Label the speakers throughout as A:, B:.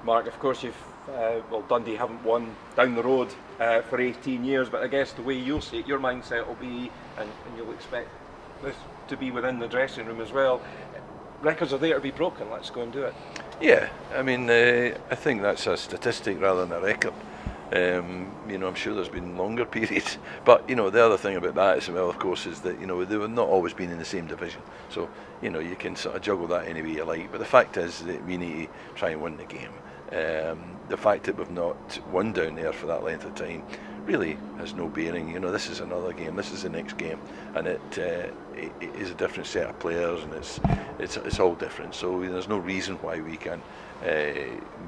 A: Mark, of course Dundee haven't won down the road for 18 years, but I guess the way you'll see it, your mindset will be, and you'll expect this to be within the dressing room as well. Records are there to be broken, let's go and do it.
B: Yeah, I mean, I think that's a statistic rather than a record. I'm sure there's been longer periods, but the other thing about that as well, of course, is that they've not always been in the same division. So you can sort of juggle that any way you like. But the fact is that we need to try and win the game. The fact that we've not won down there for that length of time really has no bearing. This is another game. This is the next game, and it is a different set of players, and it's all different. So there's no reason why we can't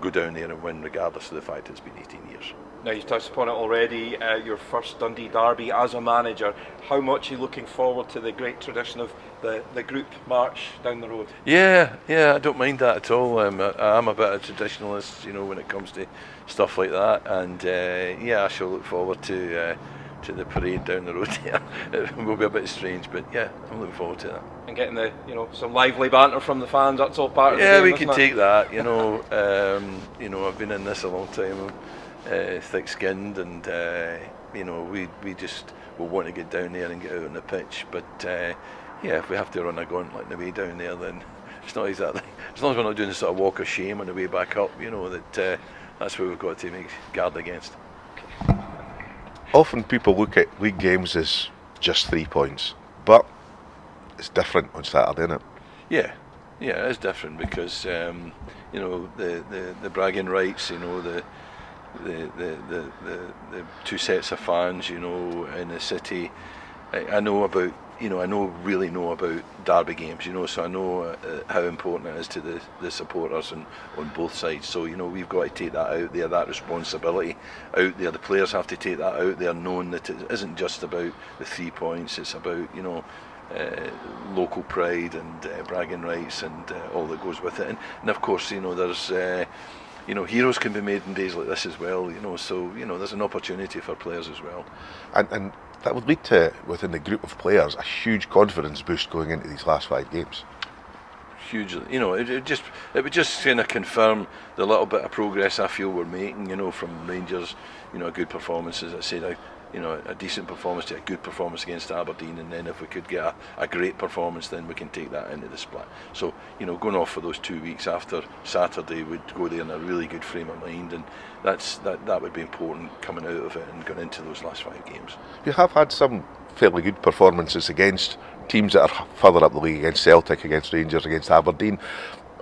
B: go down there and win, regardless of the fact it's been 18 years.
A: Now, you've touched upon it already, your first Dundee derby as a manager. How much are you looking forward to the great tradition of the group march down the road?
B: Yeah, I don't mind that at all. I'm a bit of a traditionalist, when it comes to stuff like that. And I shall look forward to the parade down the road here. It will be a bit strange, but yeah, I'm looking forward to that.
A: And getting some lively banter from the fans, that's all part of the game.
B: Yeah, we can take that, I've been in this a long time. Thick-skinned, and we just will want to get down there and get out on the pitch. But if we have to run a gauntlet on the way down there, then it's not exactly. As long as we're not doing a sort of walk of shame on the way back up, that's what we've got to make guard against.
C: Often people look at league games as just 3 points, but it's different on Saturday, isn't it?
B: Yeah, it's different because the bragging rights, the two sets of fans, in the city. I really know about derby games, so I know how important it is to the supporters and on both sides. So we've got to take that out there, that responsibility out there. The players have to take that out there, knowing that it isn't just about the 3 points. It's about local pride and bragging rights and all that goes with it. And of course, there's. Heroes can be made in days like this as well, so there's an opportunity for players as well.
C: And that would lead to, within the group of players, a huge confidence boost going into these last 5 games.
B: Hugely, it would just kind of confirm the little bit of progress I feel we're making, from Rangers, a good performance, as I said, a decent performance to a good performance against Aberdeen, and then if we could get a great performance, then we can take that into the split. So going off for those 2 weeks after Saturday, we'd go there in a really good frame of mind, and that would be important coming out of it and going into those last 5 games.
C: You have had some fairly good performances against teams that are further up the league, against Celtic, against Rangers, against Aberdeen.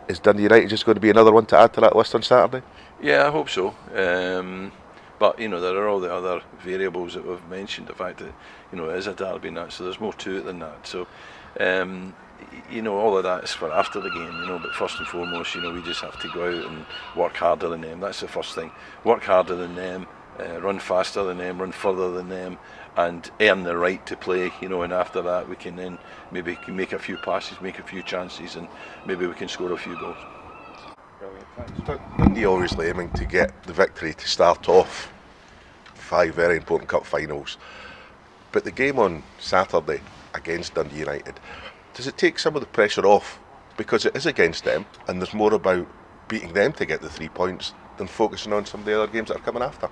C: Is Dundee United just going to be another one to add to that list on Saturday?
B: Yeah, I hope so. But there are all the other variables that we've mentioned. The fact that it is a derby and that, so there's more to it than that. So all of that is for after the game. But first and foremost, we just have to go out and work harder than them. That's the first thing. Work harder than them, run faster than them, run further than them, and earn the right to play. And after that, we can then maybe make a few passes, make a few chances, and maybe we can score a few goals.
C: Dundee obviously aiming to get the victory to start off 5 very important cup finals, but the game on Saturday against Dundee United, does it take some of the pressure off because it is against them and there's more about beating them to get the 3 points than focusing on some of the other games that are coming after?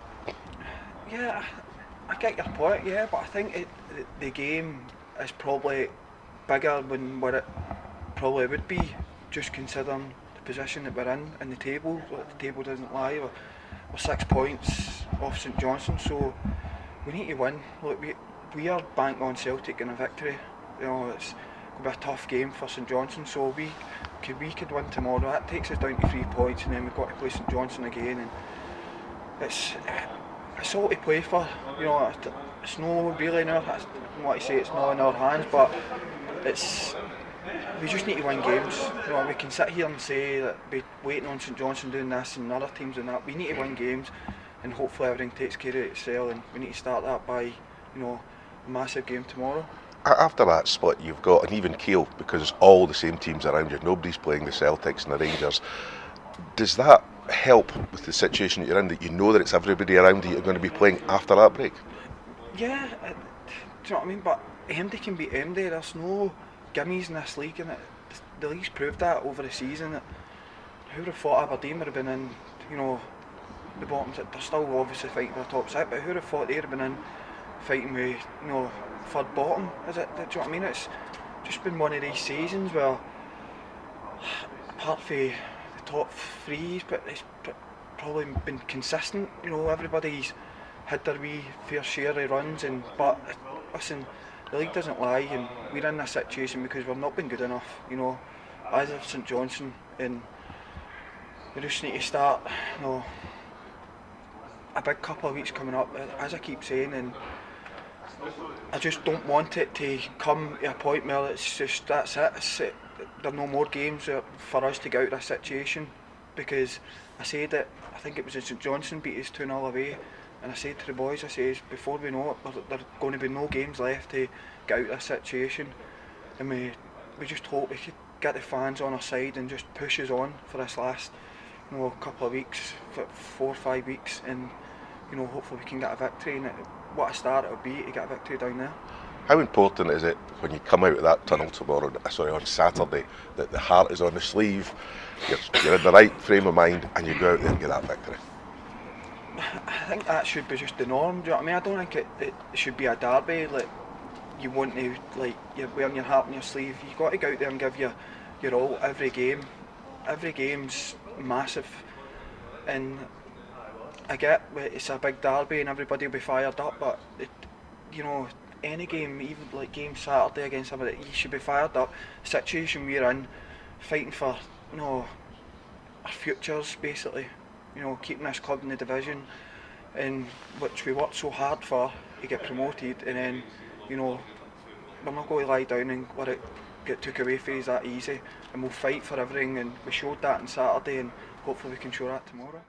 D: Yeah, I get your point, but I think the game is probably bigger than what it probably would be, just considering position that we're in the table. The table doesn't lie. We're 6 points off St Johnstone, so we need to win. Look, we are banking on Celtic in a victory. It's going to be a tough game for St Johnstone, so we could win tomorrow. That takes us down to 3 points, and then we've got to play St Johnstone again, and it's all to play for. It's not really in our hands. I want to say it's not in our hands, but we just need to win games. We can sit here and say that we're waiting on St Johnstone doing this and other teams doing that. We need to win games, and hopefully everything takes care of itself, and we need to start that by a massive game tomorrow.
C: After that split, you've got an even keel because it's all the same teams around you. Nobody's playing the Celtics and the Rangers. Does that help with the situation that you're in, that you know that it's everybody around you you're going to be playing after that break?
D: Yeah, do you know what I mean? But MD can beat MD. There's no gimmies in this league, and the league's proved that over the season. Who would have thought Aberdeen would have been in you know, the bottoms, they're still obviously fighting for the top six, but who'd have thought they'd have been in fighting with, you know, third bottom? Is it? Do you know what I mean? It's just been one of these seasons where, apart from the top threes, but it's probably been consistent. You know, everybody's had their wee fair share of runs, but listen, the league doesn't lie, and we're in this situation because we've not been good enough. You know, as of St Johnstone, and we just need to start, you know, a big couple of weeks coming up, as I keep saying, and I just don't want it to come to a point where it's just that's it. There are no more games for us to get out of this situation, because I said it, I think it was in St Johnstone beat us 2-0 away, and I said to the boys, I says, before we know it, there are going to be no games left to get out of this situation, and we just hope we could get the fans on our side and just push us on for this last, you know, couple of weeks, 4 or 5 weeks, and, you know, hopefully we can get a victory. And what a start it would be to get a victory down there.
C: How important is it when you come out of that tunnel on Saturday, that the heart is on the sleeve, you're in the right frame of mind, and you go out there and get that victory?
D: I think that should be just the norm. Do you know what I mean? I don't think it should be a derby. Like, you want to, like, you're wearing your heart on your sleeve. You've got to go out there and give your all every game. Every game's massive, and I get it's a big derby and everybody will be fired up, but you know, any game, even like game Saturday against somebody, you should be fired up. The situation we're in, fighting for, you know, our futures basically, you know, keeping this club in the division, in which we worked so hard for to get promoted, and then, you know, we're not going to lie down and let it get took away from us that easy, and we'll fight for everything, and we showed that on Saturday, and hopefully we can show that tomorrow.